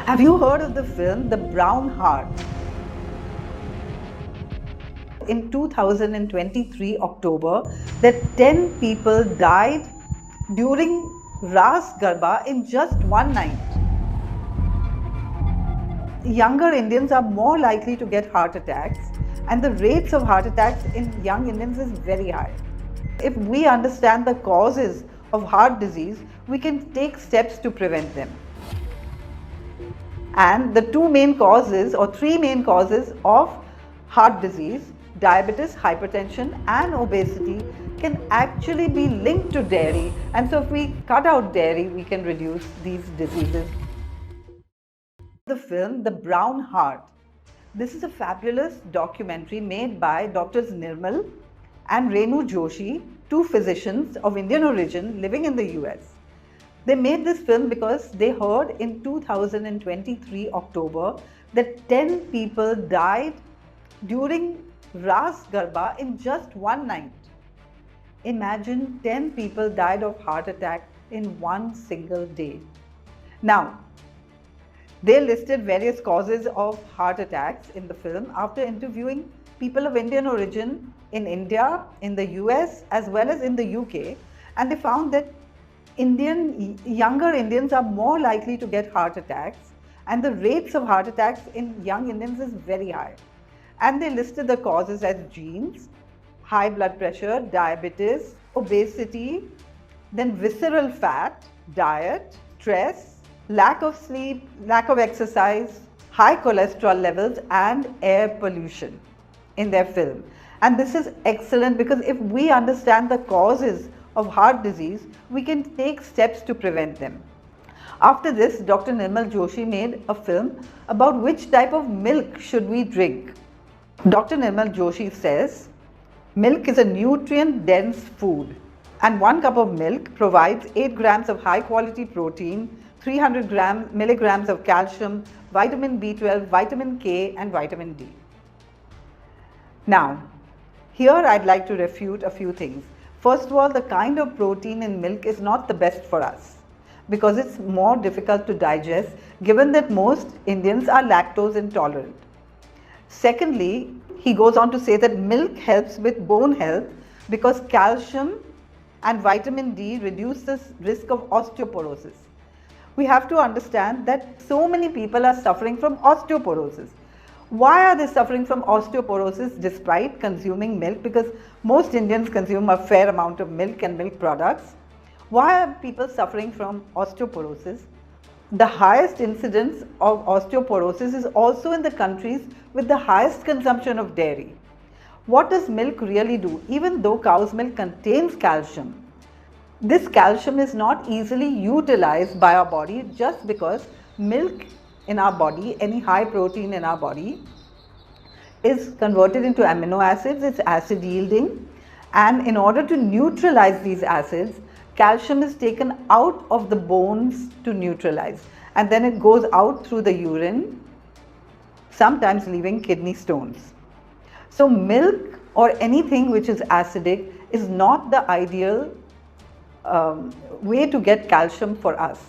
Have you heard of the film The Brown Heart? In 2023 October, that 10 people died during Raas Garba in just one night. Younger Indians are more likely to get heart attacks, and the rates of heart attacks in young Indians is very high. If we understand the causes of heart disease, we can take steps to prevent them. And the three main causes of heart disease, diabetes, hypertension and obesity, can actually be linked to dairy. And so if we cut out dairy, we can reduce these diseases. The film The Brown Heart. This is a fabulous documentary made by Doctors Nirmal and Renu Joshi, two physicians of Indian origin living in the US. They made this film because they heard in 2023 October that 10 people died during Raas Garba in just one night. Imagine 10 people died of heart attack in one single day. Now, they listed various causes of heart attacks in the film after interviewing people of Indian origin in India, in the US, as well as in the UK, and they found that younger Indians are more likely to get heart attacks, and the rates of heart attacks in young Indians is very high. And they listed the causes as genes, high blood pressure, diabetes, obesity, then visceral fat, diet, stress, lack of sleep, lack of exercise, high cholesterol levels and air pollution in their film. And this is excellent because if we understand the causes of heart disease, we can take steps to prevent them. After this, Dr. Nirmal Joshi made a film about which type of milk should we drink. Dr. Nirmal Joshi says, milk is a nutrient-dense food, and 1 cup of milk provides 8 grams of high-quality protein, 300 milligrams of calcium, vitamin B12, vitamin K and vitamin D. Now, here I'd like to refute a few things. First of all, the kind of protein in milk is not the best for us because it's more difficult to digest given that most Indians are lactose intolerant. Secondly, he goes on to say that milk helps with bone health because calcium and vitamin D reduce the risk of osteoporosis. We have to understand that so many people are suffering from osteoporosis. Why are they suffering from osteoporosis despite consuming milk? Because most Indians consume a fair amount of milk and milk products. Why are people suffering from osteoporosis? The highest incidence of osteoporosis is also in the countries with the highest consumption of dairy. What does milk really do? Even though cow's milk contains calcium, this calcium is not easily utilized by our body just because milk in our body, any high protein in our body, is converted into amino acids, it's acid yielding, and in order to neutralize these acids, calcium is taken out of the bones to neutralize, and then it goes out through the urine, sometimes leaving kidney stones. So milk or anything which is acidic is not the ideal way to get calcium for us.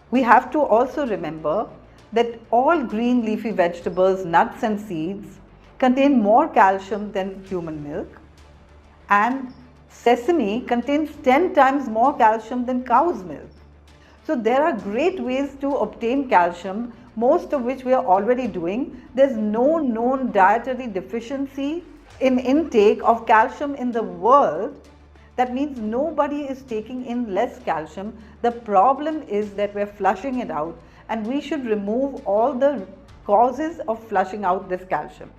We have to also remember that all green leafy vegetables, nuts and seeds contain more calcium than human milk, and sesame contains 10 times more calcium than cow's milk. So there are great ways to obtain calcium, most of which we are already doing. There's no known dietary deficiency in intake of calcium in the world. That means nobody is taking in less calcium. The problem is that we're flushing it out, and we should remove all the causes of flushing out this calcium.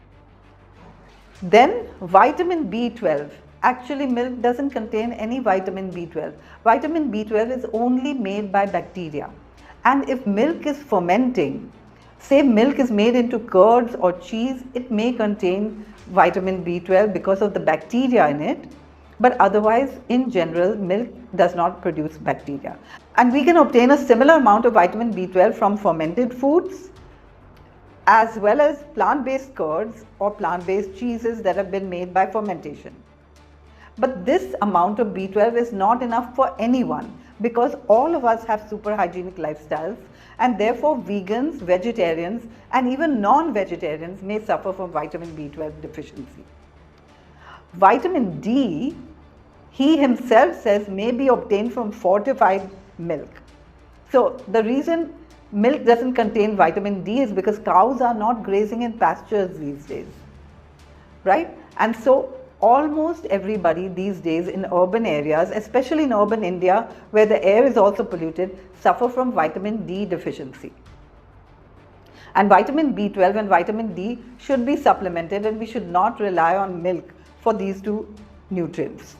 Then vitamin B12. Actually, milk doesn't contain any vitamin B12. Vitamin B12 is only made by bacteria. And if milk is fermenting, say milk is made into curds or cheese, it may contain vitamin B12 because of the bacteria in it. But otherwise, in general, milk does not produce bacteria. And we can obtain a similar amount of vitamin B12 from fermented foods, as well as plant-based curds or plant-based cheeses that have been made by fermentation. But this amount of B12 is not enough for anyone. because all of us have super hygienic lifestyles, and therefore vegans, vegetarians, and even non-vegetarians may suffer from vitamin B12 deficiency. Vitamin D, he himself says, may be obtained from fortified milk. So the reason milk doesn't contain vitamin D is because cows are not grazing in pastures these days, right? And so almost everybody these days in urban areas, especially in urban India where the air is also polluted, suffer from vitamin D deficiency. And vitamin B12 and vitamin D should be supplemented, and we should not rely on milk for these two nutrients.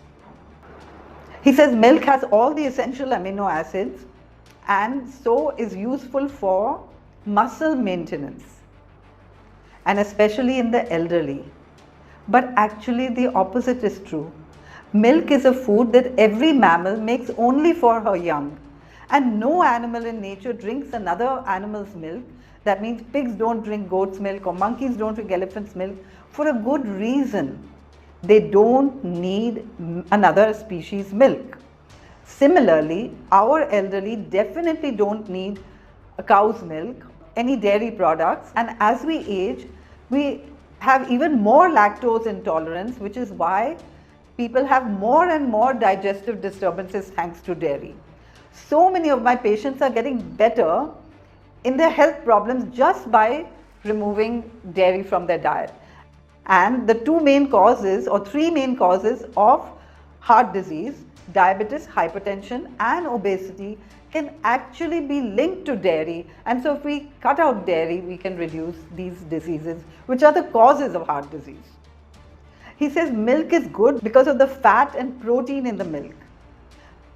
He says milk has all the essential amino acids and so is useful for muscle maintenance, and especially in the elderly. But actually the opposite is true. Milk is a food that every mammal makes only for her young, and no animal in nature drinks another animal's milk. That means pigs don't drink goat's milk or monkeys don't drink elephant's milk for a good reason. They don't need another species' milk. Similarly, our elderly definitely don't need a cow's milk, any dairy products, and as we age, we have even more lactose intolerance, which is why people have more and more digestive disturbances thanks to dairy. So many of my patients are getting better in their health problems just by removing dairy from their diet. And the two main causes or three main causes of heart disease, diabetes, hypertension and obesity, can actually be linked to dairy. And so if we cut out dairy, we can reduce these diseases, which are the causes of heart disease. He says milk is good because of the fat and protein in the milk.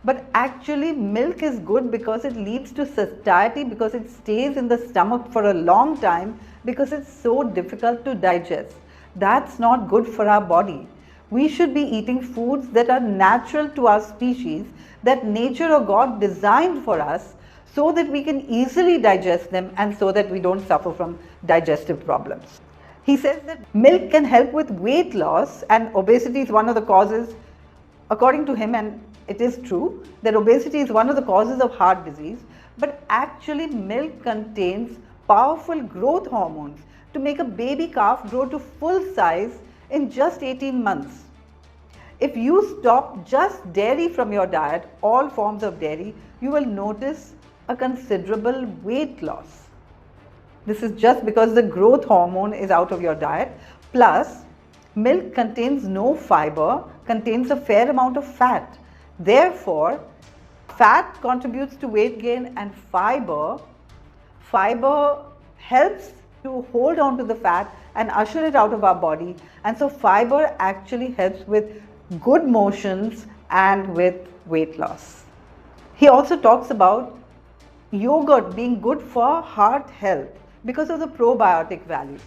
But actually milk is good because it leads to satiety, because it stays in the stomach for a long time, because it's so difficult to digest. That's not good for our body. We should be eating foods that are natural to our species, that nature or God designed for us, so that we can easily digest them and so that we don't suffer from digestive problems. He says that milk can help with weight loss, and obesity is one of the causes, according to him, and it is true that obesity is one of the causes of heart disease, but actually milk contains powerful growth hormones to make a baby calf grow to full size in just 18 months. If you stop just dairy from your diet, all forms of dairy, you will notice a considerable weight loss. This is just because the growth hormone is out of your diet. Plus, milk contains no fiber, contains a fair amount of fat. Therefore, fat contributes to weight gain, and fiber helps to hold on to the fat and usher it out of our body. And so fiber actually helps with good motions and with weight loss. He also talks about yogurt being good for heart health because of the probiotic value.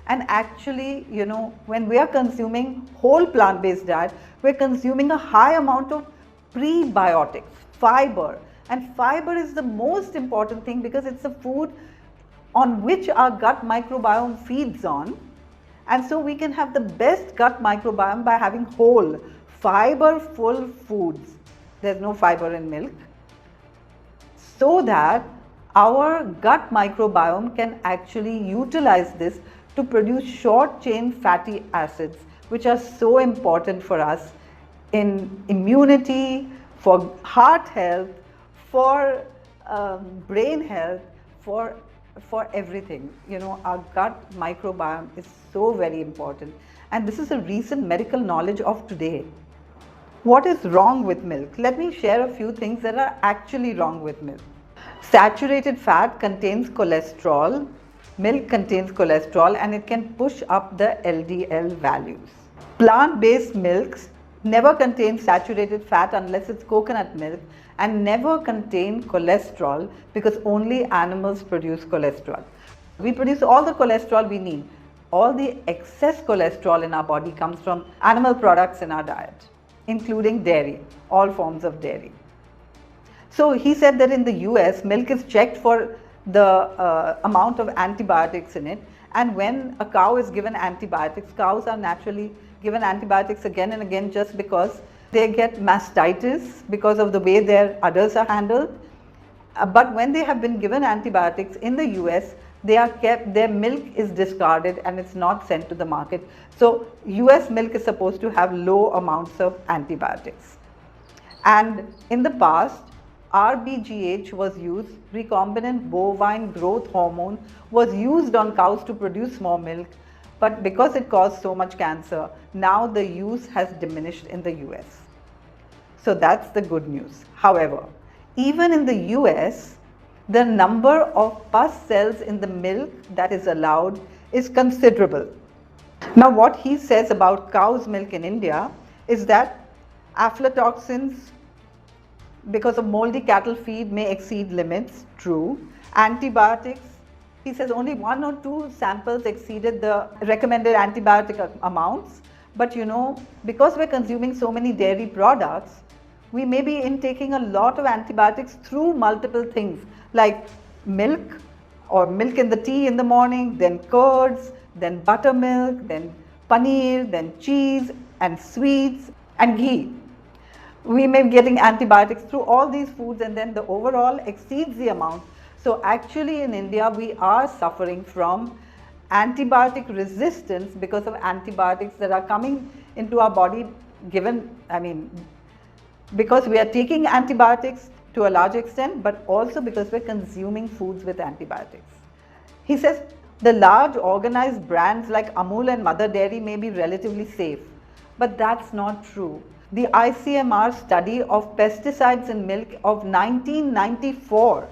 And actually, you know, when we are consuming whole plant-based diet, we're consuming a high amount of prebiotics, fiber. And fiber is the most important thing because it's a food on which our gut microbiome feeds on. And so we can have the best gut microbiome by having whole, fiber-full foods. There's no fiber in milk. So that our gut microbiome can actually utilize this to produce short-chain fatty acids, which are so important for us in immunity, for heart health, for brain health, for everything. You know, our gut microbiome is so very important, and this is a recent medical knowledge of today. What is wrong with milk? Let me share a few things that are actually wrong with milk. Saturated fat contains cholesterol. Milk contains cholesterol and it can push up the LDL values. Plant-based milks never contain saturated fat unless it's coconut milk, and never contain cholesterol because only animals produce cholesterol. We produce all the cholesterol we need. All the excess cholesterol in our body comes from animal products in our diet, including dairy, all forms of dairy. So he said that in the US, milk is checked for the amount of antibiotics in it, and when a cow is given antibiotics, cows are naturally given antibiotics again and again just because they get mastitis because of the way their udders are handled. But when they have been given antibiotics in the US, they are kept, their milk is discarded and it's not sent to the market. So US milk is supposed to have low amounts of antibiotics. And in the past, RBGH was used, recombinant bovine growth hormone was used on cows to produce more milk, but because it caused so much cancer, now the use has diminished in the US. So that's the good news. However, even in the US, the number of pus cells in the milk that is allowed is considerable. Now, what he says about cow's milk in India is that aflatoxins, because of moldy cattle feed, may exceed limits. True. Antibiotics, he says only 1 or 2 samples exceeded the recommended antibiotic amounts. But you know, because we're consuming so many dairy products, we may be intaking a lot of antibiotics through multiple things like milk or milk in the tea in the morning, then curds, then buttermilk, then paneer, then cheese and sweets and ghee. We may be getting antibiotics through all these foods, and then the overall exceeds the amount. So actually in India, we are suffering from antibiotic resistance because of antibiotics that are coming into our body because we are taking antibiotics to a large extent, but also because we're consuming foods with antibiotics. He says the large organized brands like Amul and Mother Dairy may be relatively safe, but that's not true. The ICMR study of pesticides in milk of 1994,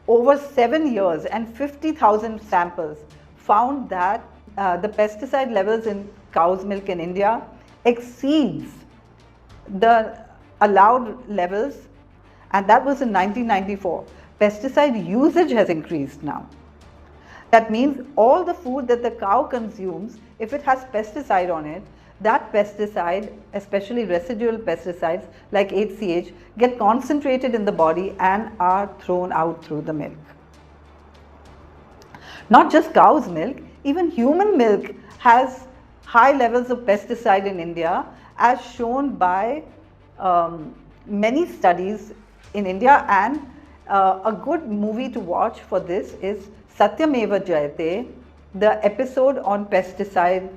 over 7 years and 50,000 samples, found that the pesticide levels in cow's milk in India exceeds the allowed levels, and that was in 1994. Pesticide usage has increased now. That means all the food that the cow consumes, if it has pesticide on it, that pesticide, especially residual pesticides like HCH, get concentrated in the body and are thrown out through the milk. Not just cow's milk, even human milk has high levels of pesticide in India, as shown by many studies in India. And a good movie to watch for this is Satyameva Jayate, the episode on pesticides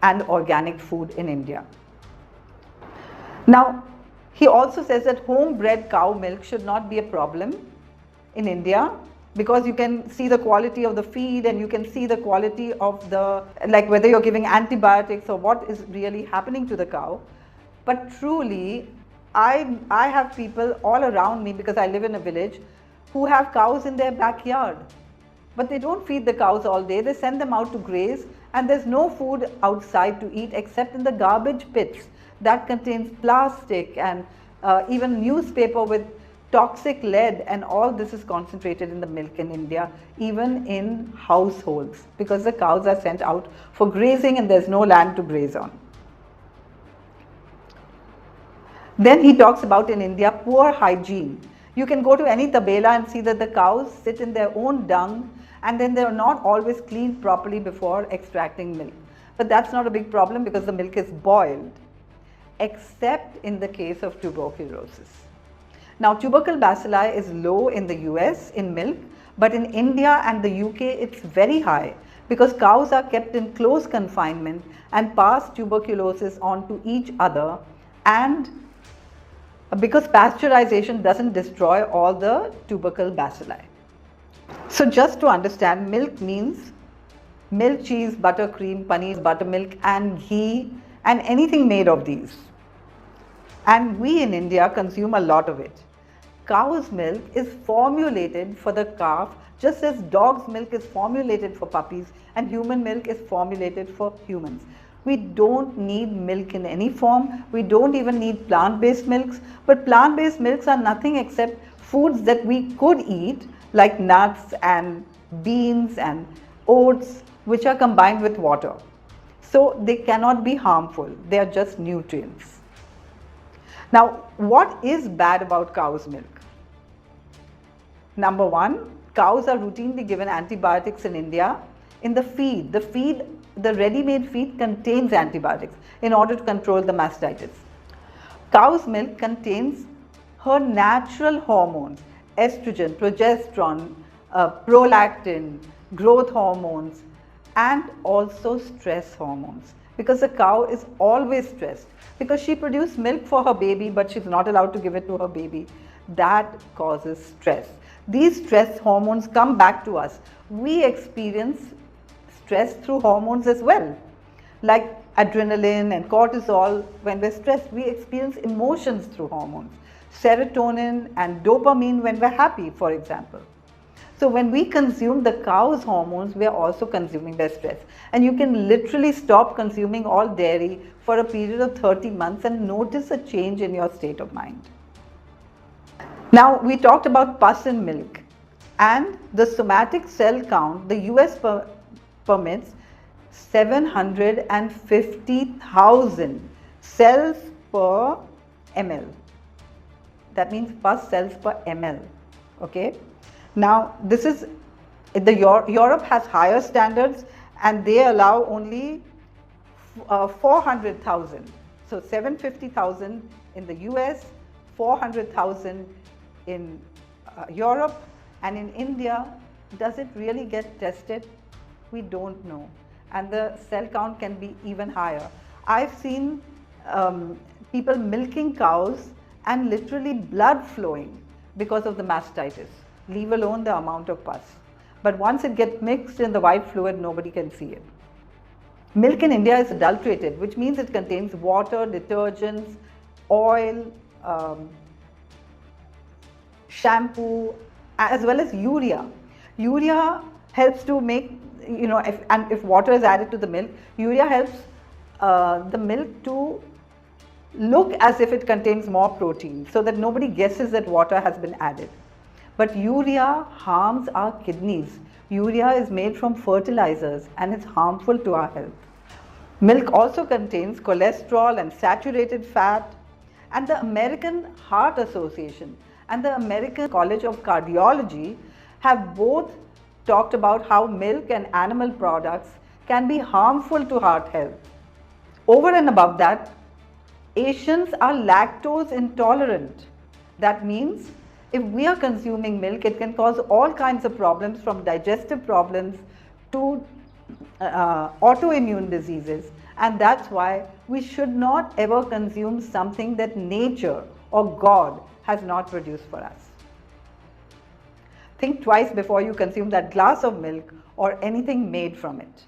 and organic food in India. Now, he also says that home-bred cow milk should not be a problem in India, because you can see the quality of the feed and you can see the quality of the, like whether you're giving antibiotics or what is really happening to the cow. But truly, I have people all around me, because I live in a village, who have cows in their backyard. But they don't feed the cows all day, they send them out to graze, and there's no food outside to eat except in the garbage pits that contains plastic and even newspaper with toxic lead, and all this is concentrated in the milk in India, even in households, because the cows are sent out for grazing and there's no land to graze on. Then he talks about in India poor hygiene. You can go to any tabela and see that the cows sit in their own dung, and then they are not always cleaned properly before extracting milk. But that's not a big problem because the milk is boiled, except in the case of tuberculosis. Now, tubercle bacilli is low in the US in milk, but in India and the UK it's very high, because cows are kept in close confinement and pass tuberculosis on to each other, and because pasteurization doesn't destroy all the tubercle bacilli. So just to understand, milk means milk, cheese, butter, cream, paneer, buttermilk and ghee and anything made of these. And we in India consume a lot of it. Cow's milk is formulated for the calf, just as dog's milk is formulated for puppies and human milk is formulated for humans. We don't need milk in any form. We don't even need plant-based milks. But plant-based milks are nothing except foods that we could eat, like nuts and beans and oats, which are combined with water. So they cannot be harmful. They are just nutrients. Now, what is bad about cow's milk? Number one, cows are routinely given antibiotics in India in the feed. The ready-made feed contains antibiotics in order to control the mastitis. Cow's milk contains her natural hormones, estrogen, progesterone, prolactin, growth hormones, and also stress hormones. Because the cow is always stressed, because she produces milk for her baby, but she's not allowed to give it to her baby. That causes stress. These stress hormones come back to us. We experience stress through hormones as well. Like adrenaline and cortisol, when we're stressed, we experience emotions through hormones. Serotonin and dopamine when we're happy, for example. So when we consume the cow's hormones, we are also consuming their stress. And you can literally stop consuming all dairy for a period of 30 months and notice a change in your state of mind. Now, we talked about pus in milk, and the somatic cell count, the US permits 750,000 cells per ml. That means pus cells per ml. Okay. Now, this is Europe has higher standards, and they allow only 400,000. So 750,000 in the US, 400,000 in Europe, and in India. Does it really get tested? We don't know, and the cell count can be even higher. I've seen people milking cows and literally blood flowing because of the mastitis, leave alone the amount of pus. But once it gets mixed in the white fluid, nobody can see it. Milk in India is adulterated, which means it contains water, detergents, oil, shampoo, as well as urea. Urea helps to make, if water is added to the milk, urea helps the milk to look as if it contains more protein, so that nobody guesses that water has been added. But urea harms our kidneys. Urea is made from fertilizers and it's harmful to our health. Milk also contains cholesterol and saturated fat, and the American Heart Association and the American College of Cardiology have both talked about how milk and animal products can be harmful to heart health. Over and above that, Asians are lactose intolerant. That means if we are consuming milk, it can cause all kinds of problems, from digestive problems to autoimmune diseases, and that's why we should not ever consume something that nature or God has not produced for us. Think twice before you consume that glass of milk or anything made from it.